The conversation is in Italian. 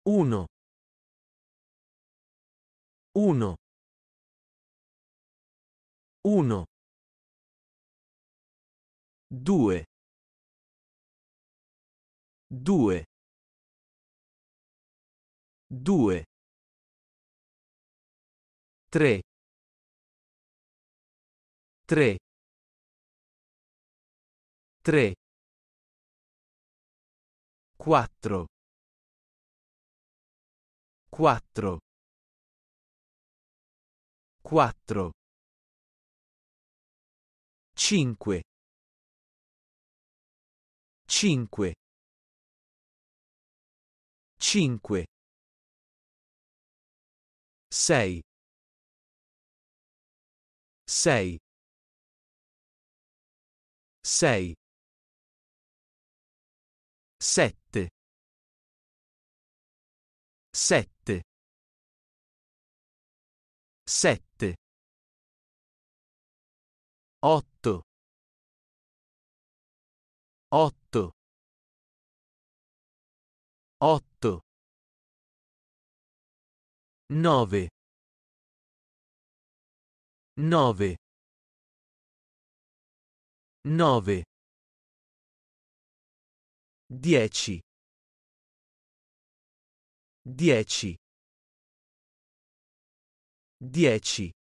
Uno. Uno. Uno. Due. Due. Due. Tre. Tre. Tre. Quattro. Quattro. Quattro. Cinque. Cinque. Cinque. Sei. Sei. Sei. Sette. Sette. Sette. Otto. Otto. Otto. Nove. Nove. Nove. 10. 10. 10.